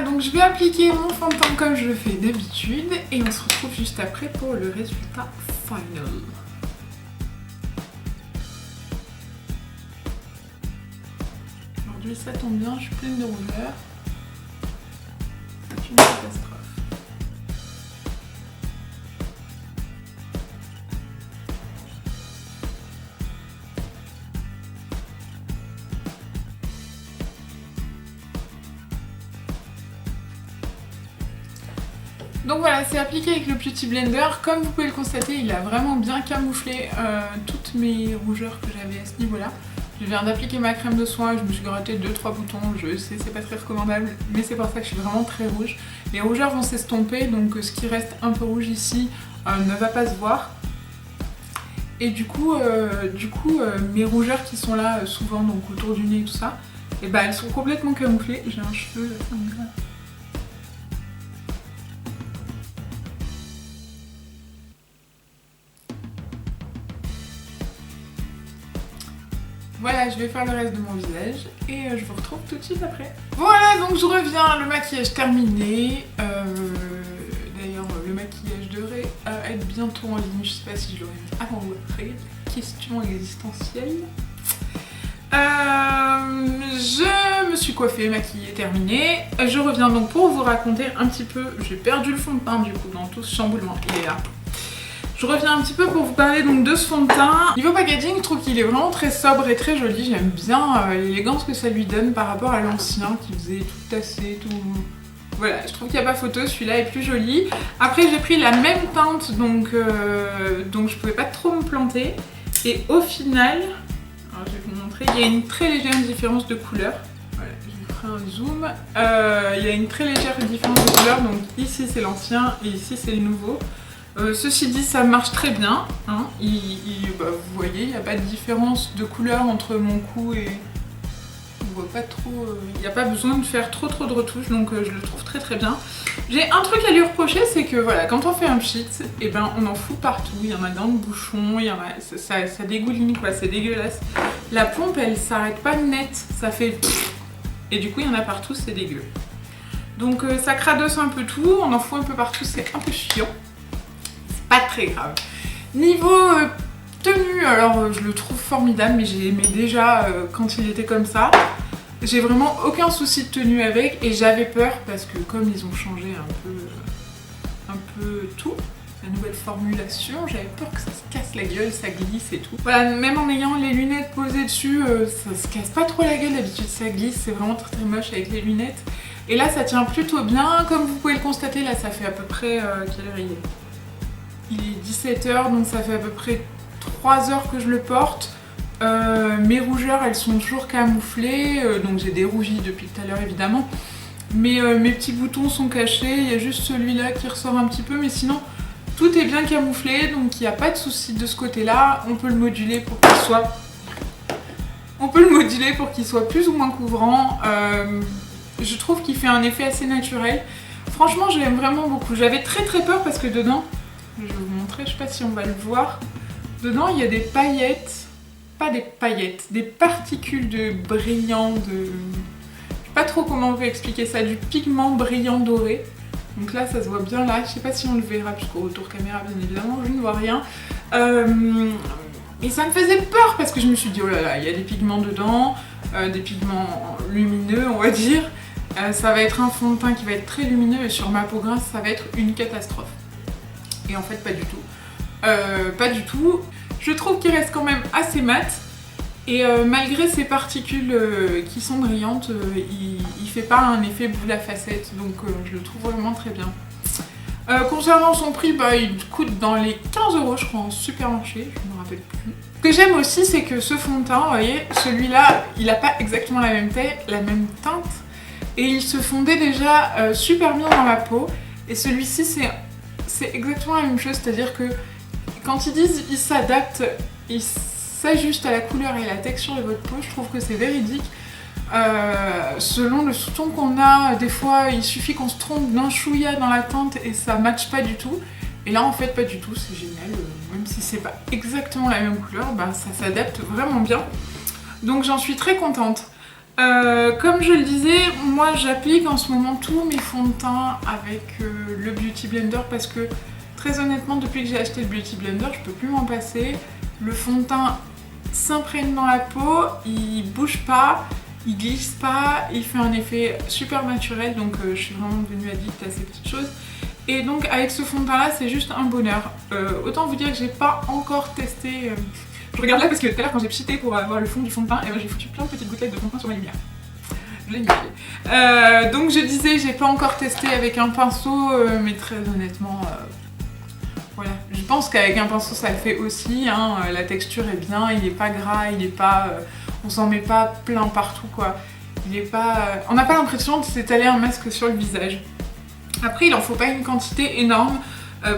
donc je vais appliquer mon fond de teint comme je le fais d'habitude et on se retrouve juste après pour le résultat final. Aujourd'hui ça tombe bien, je suis pleine de rougeur. C'est une catastrophe. Donc voilà, c'est appliqué avec le petit blender. Comme vous pouvez le constater, il a vraiment bien camouflé toutes mes rougeurs que j'avais à ce niveau-là. Je viens d'appliquer ma crème de soin, je me suis gratté 2-3 boutons, je sais c'est pas très recommandable, mais c'est pour ça que je suis vraiment très rouge. Les rougeurs vont s'estomper, donc ce qui reste un peu rouge ici ne va pas se voir. Et du coup, mes rougeurs qui sont là souvent, donc autour du nez et tout ça, et bah elles sont complètement camouflées. J'ai un cheveu... Voilà, je vais faire le reste de mon visage et je vous retrouve tout de suite après. Voilà, donc je reviens, le maquillage terminé. D'ailleurs, le maquillage devrait être bientôt en ligne. Je sais pas si je l'aurai mis avant ou après. Question existentielle. Je me suis coiffée, maquillée, terminée. Je reviens donc pour vous raconter un petit peu. J'ai perdu le fond de teint du coup dans tout ce chamboulement. Il est là. Je reviens un petit peu pour vous parler donc de ce fond de teint. Niveau packaging, je trouve qu'il est vraiment très sobre et très joli. J'aime bien l'élégance que ça lui donne par rapport à l'ancien qui faisait tout tassé, tout... Voilà, je trouve qu'il n'y a pas photo, celui-là est plus joli. Après j'ai pris la même teinte donc je pouvais pas trop me planter. Et au final, alors je vais vous montrer, il y a une très légère différence de couleur. Voilà, je vous ferai un zoom. Il y a une très légère différence de couleur, donc ici c'est l'ancien et ici c'est le nouveau. Ceci dit, ça marche très bien, hein. Bah, vous voyez, il n'y a pas de différence de couleur entre mon cou et... On voit pas trop... Il n'y a pas besoin de faire trop de retouches, donc je le trouve très très bien. J'ai un truc à lui reprocher, c'est que voilà, quand on fait un cheat, et ben on en fout partout. Il y en a dans le bouchon, il y en a... ça dégouline quoi, c'est dégueulasse. La pompe, elle s'arrête pas net, ça fait... Et du coup, il y en a partout, c'est dégueu. Donc ça cradosse un peu tout, on en fout un peu partout, c'est un peu chiant. Pas très grave. Niveau tenue, alors je le trouve formidable, mais j'ai aimé déjà quand il était comme ça. J'ai vraiment aucun souci de tenue avec et j'avais peur parce que comme ils ont changé un peu tout, la nouvelle formulation, j'avais peur que ça se casse la gueule, ça glisse et tout. Voilà, même en ayant les lunettes posées dessus, ça se casse pas trop la gueule, d'habitude ça glisse, c'est vraiment très très moche avec les lunettes. Et là ça tient plutôt bien, comme vous pouvez le constater, là ça fait à peu près, quelle heure il est ? Il est 17 h, donc ça fait à peu près 3 heures que je le porte. Mes rougeurs, elles sont toujours camouflées, donc j'ai des rougis depuis tout à l'heure évidemment. Mais mes petits boutons sont cachés, il y a juste celui-là qui ressort un petit peu, mais sinon tout est bien camouflé, donc il n'y a pas de souci de ce côté-là. On peut le moduler pour qu'il soit... plus ou moins couvrant. Je trouve qu'il fait un effet assez naturel. Franchement, je l'aime vraiment beaucoup. J'avais très très peur parce que dedans... Je vais vous montrer, je sais pas si on va le voir. Dedans, il y a des paillettes, pas des paillettes, des particules de brillant, je sais pas trop comment on peut expliquer ça, du pigment brillant doré. Donc là, ça se voit bien là, je sais pas si on le verra, puisqu'au retour caméra, bien évidemment, je ne vois rien. Et ça me faisait peur parce que je me suis dit, oh là là, il y a des pigments dedans, des pigments lumineux, on va dire. Ça va être un fond de teint qui va être très lumineux et sur ma peau grasse, ça va être une catastrophe. Et en fait pas du tout. Pas du tout. Je trouve qu'il reste quand même assez mat. Et malgré ces particules qui sont brillantes, il fait pas un effet boule à facettes. Donc je le trouve vraiment très bien. Concernant son prix, bah, il coûte dans les 15 € je crois en supermarché, je me rappelle plus. Ce que j'aime aussi c'est que ce fond de teint, vous voyez, celui-là, il n'a pas exactement la même teinte. Et il se fondait déjà super bien dans la peau. Et celui-ci c'est exactement la même chose, c'est-à-dire que quand ils disent ils s'adaptent, ils s'ajustent à la couleur et à la texture de votre peau, je trouve que c'est véridique. Selon le sous-ton qu'on a, des fois il suffit qu'on se trompe d'un chouïa dans la teinte et ça matche pas du tout. Et là en fait pas du tout, c'est génial, même si c'est pas exactement la même couleur, bah, ça s'adapte vraiment bien. Donc j'en suis très contente. Comme je le disais, moi j'applique en ce moment tous mes fonds de teint avec le Beauty Blender parce que très honnêtement depuis que j'ai acheté le Beauty Blender je peux plus m'en passer. Le fond de teint s'imprègne dans la peau, il bouge pas, il glisse pas, il fait un effet super naturel donc je suis vraiment devenue addict à ces petites choses. Et donc avec ce fond de teint là c'est juste un bonheur. Autant vous dire que j'ai pas encore testé... Je regarde là parce que tout à l'heure quand j'ai pchité pour avoir le fond du fond de teint, et ben, j'ai foutu plein de petites gouttelettes de fond de teint sur ma lumière. Je l'ai niqué. Donc je disais, j'ai pas encore testé avec un pinceau, mais très honnêtement, voilà. Je pense qu'avec un pinceau ça le fait aussi, hein. La texture est bien, il est pas gras, il est pas... on s'en met pas plein partout quoi. Il est pas... on n'a pas l'impression de s'étaler un masque sur le visage. Après il en faut pas une quantité énorme.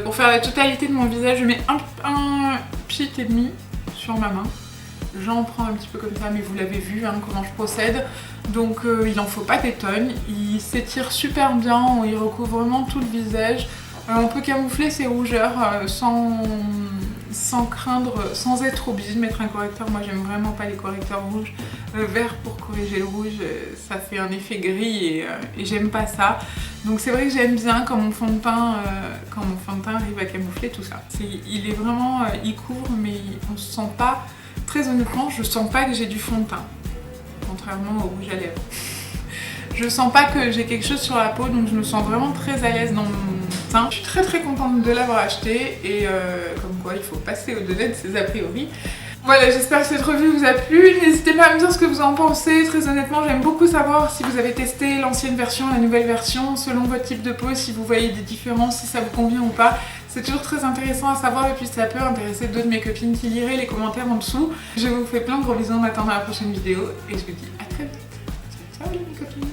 Pour faire la totalité de mon visage, je mets un pchit et demi sur ma main. J'en prends un petit peu comme ça, mais vous l'avez vu hein, comment je procède. Donc il en faut pas des tonnes. Il s'étire super bien, il recouvre vraiment tout le visage. On peut camoufler ses rougeurs sans craindre, sans être obligé de mettre un correcteur. Moi j'aime vraiment pas les correcteurs rouges. Vert pour corriger le rouge, ça fait un effet gris et j'aime pas ça. Donc c'est vrai que j'aime bien quand mon fond de teint arrive à camoufler tout ça. Il est vraiment, il couvre mais on se sent pas, très honnêtement je sens pas que j'ai du fond de teint. Contrairement au rouge à lèvres. Je sens pas que j'ai quelque chose sur la peau donc je me sens vraiment très à l'aise dans mon teint. Je suis très contente de l'avoir acheté et comme quoi il faut passer au-delà de ses a priori. Voilà, j'espère que cette revue vous a plu. N'hésitez pas à me dire ce que vous en pensez. Très honnêtement, j'aime beaucoup savoir si vous avez testé l'ancienne version, la nouvelle version, selon votre type de peau, si vous voyez des différences, si ça vous convient ou pas. C'est toujours très intéressant à savoir et puis ça peut intéresser d'autres de mes copines qui liraient les commentaires en dessous. Je vous fais plein de gros bisous en attendant la prochaine vidéo et je vous dis à très vite. Ciao les copines.